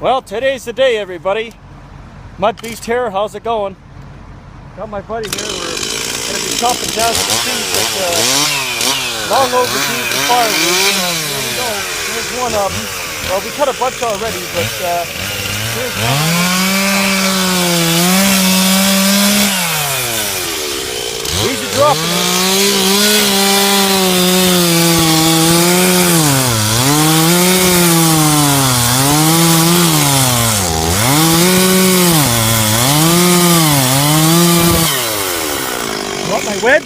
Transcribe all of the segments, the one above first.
Well, today's the day, everybody. Mud Beast here, how's it going? Got my buddy here. We're going to be chopping down some trees that long overdue for firewood. Here we go. Here's one of them. Well, we cut a bunch already, but here's one. Easy dropping it. Wedge.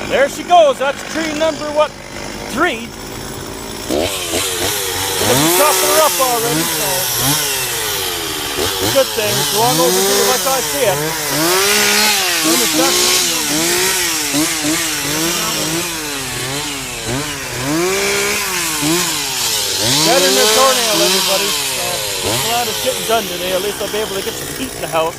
There she goes. That's tree number 3. We're chopping her up already, so good thing. It's long overdue, like I said. Better than a doornail, everybody. So, a lot of getting done today. At least I'll be able to get some heat in the house.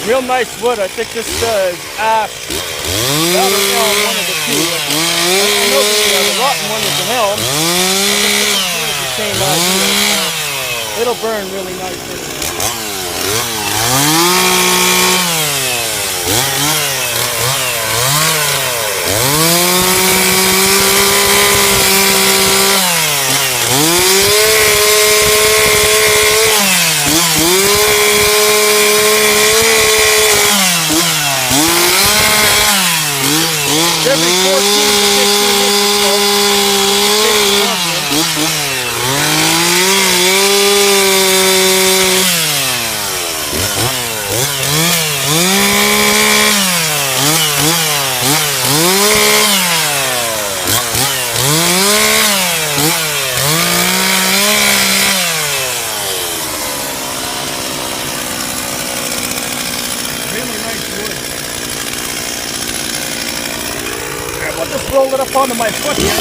Real nice wood. I think this is ash. That was elm, one of the two. I know the rotten one is an elm. I think this is the same idea. It'll burn really nicely. Every 14 to 15 really nice wood. I'll just roll it up onto my foot here.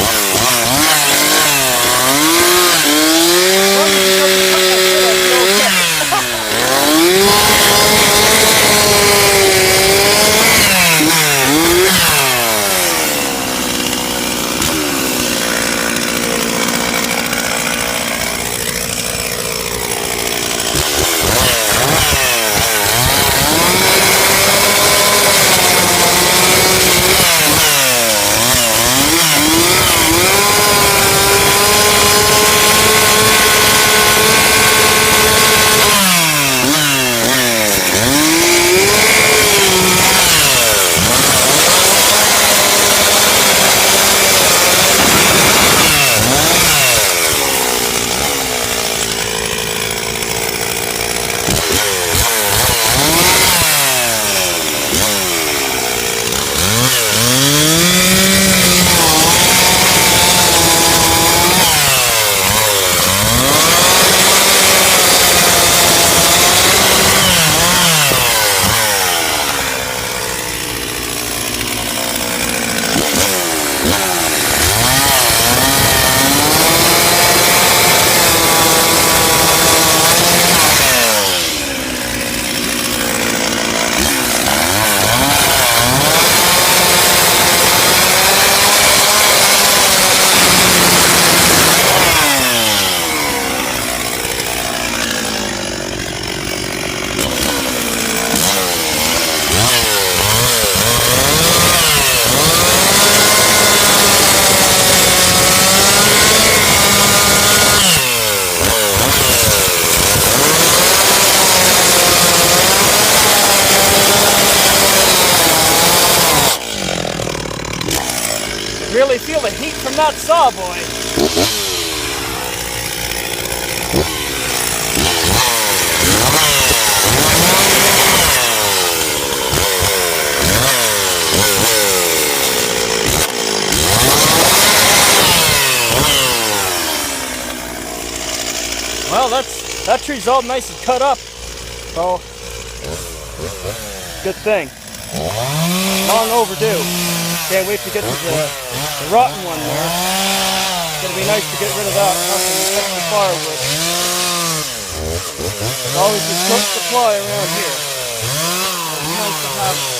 Really feel the heat from that saw, boy. Well, that tree's all nice and cut up. So, good thing. Long overdue. Can't wait to get to the rotten one there. It's gonna be nice to get rid of that. Nothing except the firewood. There's always a short supply around here. It's nice to have it.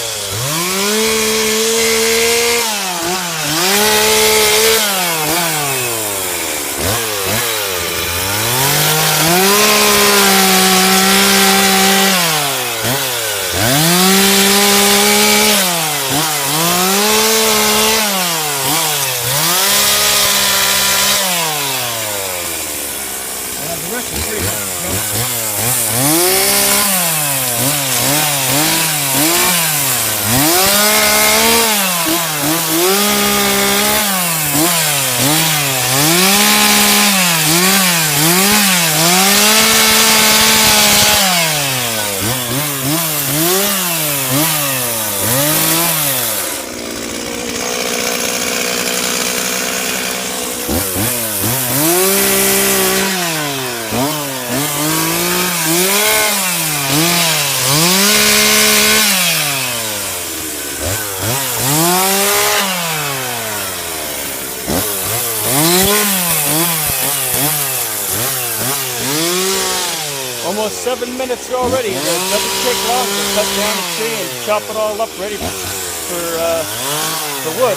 Almost 7 minutes already. It doesn't take long to cut down a tree and chop it all up ready for the wood.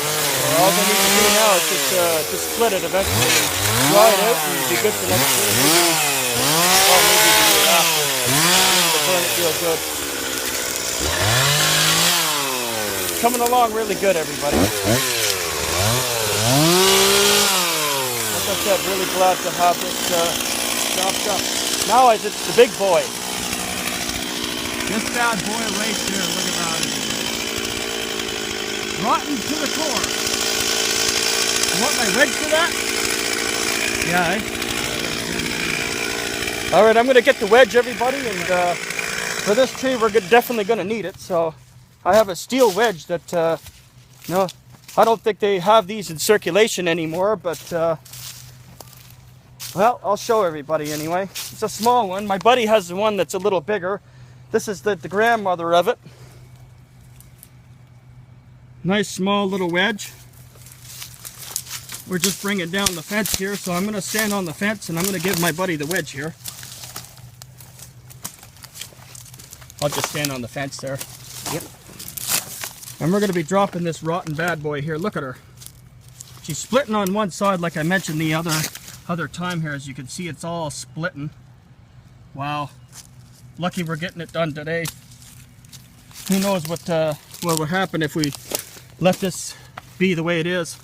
All they need to do now is just split it eventually, dry it out, and it'll be good for next year. Well, maybe the year after. To burn it real good. Coming along really good, everybody. Like I said, really glad to have this chopped up. Now it's the big boy. This bad boy right here, look at that. Rotten to the core. You want my wedge for that? Yeah, eh? All right, I'm going to get the wedge, everybody, and for this tree, we're definitely going to need it. So I have a steel wedge that, no, I don't think they have these in circulation anymore, but well, I'll show everybody anyway. It's a small one. My buddy has the one that's a little bigger. This is the grandmother of it. Nice small little wedge. We're just bringing down the fence here, so I'm going to stand on the fence and I'm going to give my buddy the wedge here. I'll just stand on the fence there. Yep. And we're going to be dropping this rotten bad boy here. Look at her. She's splitting on one side like I mentioned the other time here. As you can see, it's all splitting. Wow. Lucky we're getting it done today. Who knows what would happen if we let this be the way it is.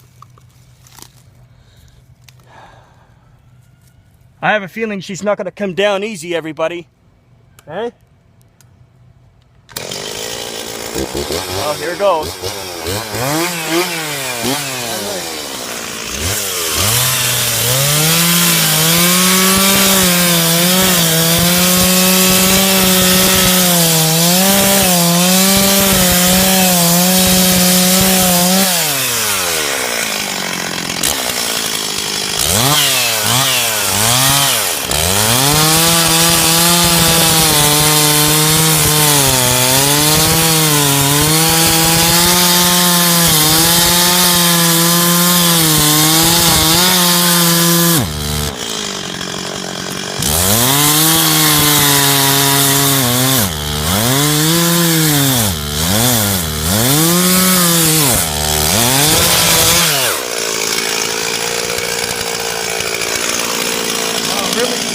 I have a feeling she's not going to come down easy, everybody. Hey? Well, here it goes.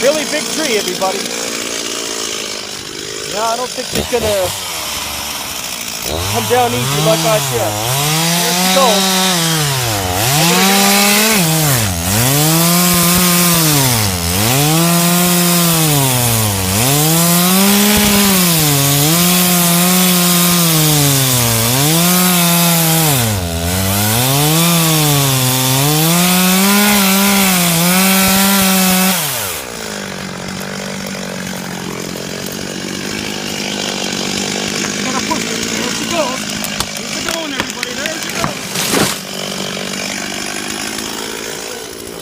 Really big tree, everybody. No, I don't think it's gonna come down easy like I said. Here she goes.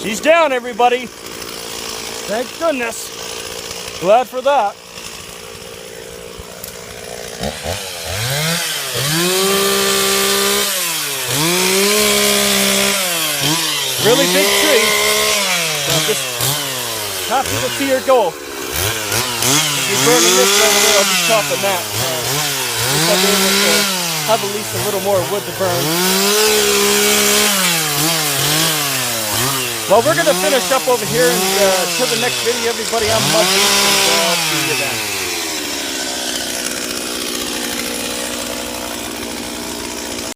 She's down, everybody. Thank goodness. Glad for that. Really big tree. I'm just happy to see her go. If you're burning this right away, I'll be chopping that. If I'll be able to have at least a little more wood to burn. Well, we're going to finish up over here, and till the next video, everybody, I'm Mud Beast, and I'll see you then.